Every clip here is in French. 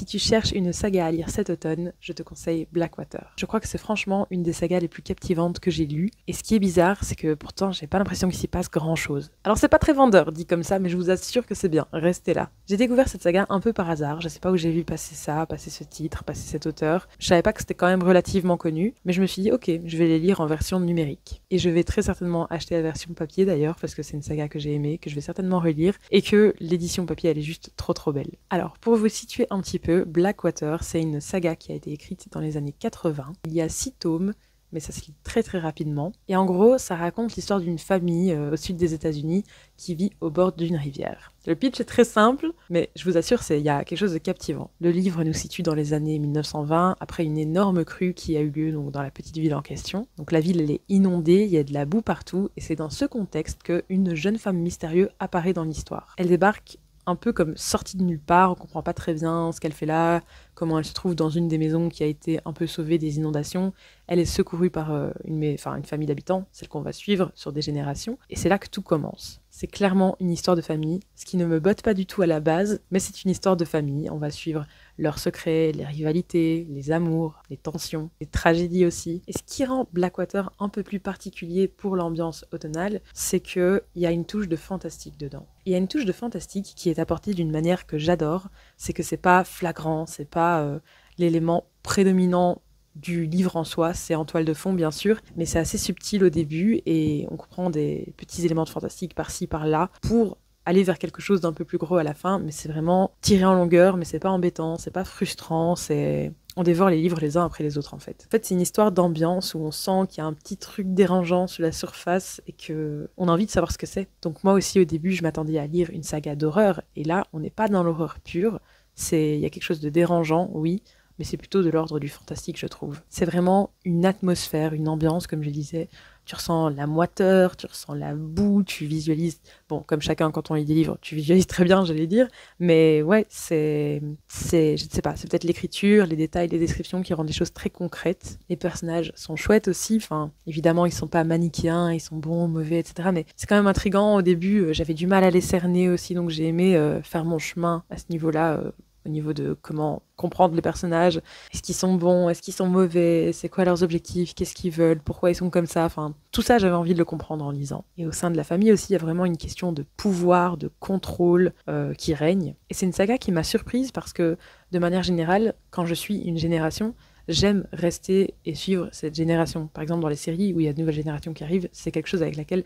Si tu cherches une saga à lire cet automne, je te conseille Blackwater. Je crois que c'est franchement une des sagas les plus captivantes que j'ai lues. Et ce qui est bizarre, c'est que pourtant j'ai pas l'impression qu'il s'y passe grand chose. Alors c'est pas très vendeur dit comme ça, mais je vous assure que c'est bien, restez là. J'ai découvert cette saga un peu par hasard, je sais pas où j'ai vu passer ça, passer ce titre, passer cet auteur. Je savais pas que c'était quand même relativement connu, mais je me suis dit ok, je vais les lire en version numérique. Et je vais très certainement acheter la version papier d'ailleurs, parce que c'est une saga que j'ai aimée, que je vais certainement relire, et que l'édition papier elle est juste trop belle. Alors pour vous situer un petit peu, Blackwater, c'est une saga qui a été écrite dans les années 80. Il y a 6 tomes, mais ça se lit très rapidement. Et en gros, ça raconte l'histoire d'une famille au sud des États-Unis qui vit au bord d'une rivière. Le pitch est très simple, mais je vous assure, il y a quelque chose de captivant. Le livre nous situe dans les années 1920, après une énorme crue qui a eu lieu donc, dans la petite ville en question. Donc la ville, elle est inondée, il y a de la boue partout, et c'est dans ce contexte qu'une jeune femme mystérieuse apparaît dans l'histoire. Elle débarque un peu comme sortie de nulle part, on comprend pas très bien ce qu'elle fait là, comment elle se trouve dans une des maisons qui a été un peu sauvée des inondations. Elle est secourue par une famille d'habitants, celle qu'on va suivre sur des générations, et c'est là que tout commence. C'est clairement une histoire de famille, ce qui ne me botte pas du tout à la base, mais c'est une histoire de famille. On va suivre leurs secrets, les rivalités, les amours, les tensions, les tragédies aussi. Et ce qui rend Blackwater un peu plus particulier pour l'ambiance automnale, c'est qu'il y a une touche de fantastique dedans. Il y a une touche de fantastique qui est apportée d'une manière que j'adore, c'est que c'est pas flagrant, c'est pas l'élément prédominant du livre en soi, c'est en toile de fond bien sûr, mais c'est assez subtil au début et on comprend des petits éléments de fantastique par-ci par-là pour aller vers quelque chose d'un peu plus gros à la fin, mais c'est vraiment tiré en longueur, mais c'est pas embêtant, c'est pas frustrant, on dévore les livres les uns après les autres en fait. En fait, c'est une histoire d'ambiance où on sent qu'il y a un petit truc dérangeant sous la surface et que on a envie de savoir ce que c'est. Donc moi aussi au début, je m'attendais à lire une saga d'horreur et là, on n'est pas dans l'horreur pure, il y a quelque chose de dérangeant, oui, mais c'est plutôt de l'ordre du fantastique, je trouve. C'est vraiment une atmosphère, une ambiance, comme je disais. Tu ressens la moiteur, tu ressens la boue, tu visualises... Bon, comme chacun, quand on lit des livres, tu visualises très bien, j'allais dire. Mais ouais, je ne sais pas, c'est peut-être l'écriture, les détails, les descriptions qui rendent les choses très concrètes. Les personnages sont chouettes aussi. Enfin, évidemment, ils sont pas manichéens, ils sont bons, mauvais, etc. Mais c'est quand même intriguant. Au début, j'avais du mal à les cerner aussi, donc j'ai aimé faire mon chemin à ce niveau-là, au niveau de comment comprendre les personnages. Est-ce qu'ils sont bons? Est-ce qu'ils sont mauvais? C'est quoi leurs objectifs? Qu'est-ce qu'ils veulent? Pourquoi ils sont comme ça? Enfin, tout ça, j'avais envie de le comprendre en lisant. Et au sein de la famille aussi, il y a vraiment une question de pouvoir, de contrôle qui règne. Et c'est une saga qui m'a surprise parce que, de manière générale, quand je suis une génération, j'aime rester et suivre cette génération. Par exemple, dans les séries où il y a de nouvelles générations qui arrivent, c'est quelque chose avec laquelle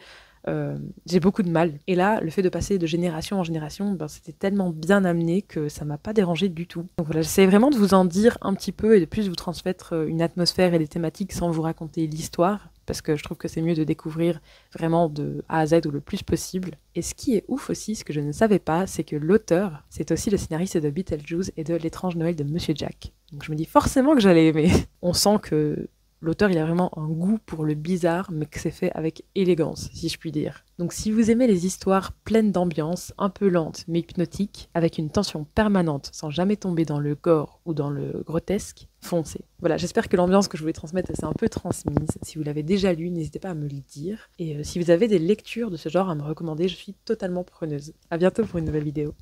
j'ai beaucoup de mal. Et là, le fait de passer de génération en génération, c'était tellement bien amené que ça m'a pas dérangé du tout. Donc voilà, j'essaie vraiment de vous en dire un petit peu et de plus vous transmettre une atmosphère et des thématiques sans vous raconter l'histoire, parce que je trouve que c'est mieux de découvrir vraiment de A à Z ou le plus possible. Et ce qui est ouf aussi, ce que je ne savais pas, c'est que l'auteur, c'est aussi le scénariste de Beetlejuice et de L'étrange Noël de Monsieur Jack. Donc je me dis forcément que j'allais aimer. On sent que l'auteur, il a vraiment un goût pour le bizarre, mais que c'est fait avec élégance, si je puis dire. Donc si vous aimez les histoires pleines d'ambiance, un peu lentes, mais hypnotiques, avec une tension permanente, sans jamais tomber dans le gore ou dans le grotesque, foncez. Voilà, j'espère que l'ambiance que je voulais transmettre s'est un peu transmise. Si vous l'avez déjà lu, n'hésitez pas à me le dire. Et si vous avez des lectures de ce genre à me recommander, je suis totalement preneuse. À bientôt pour une nouvelle vidéo.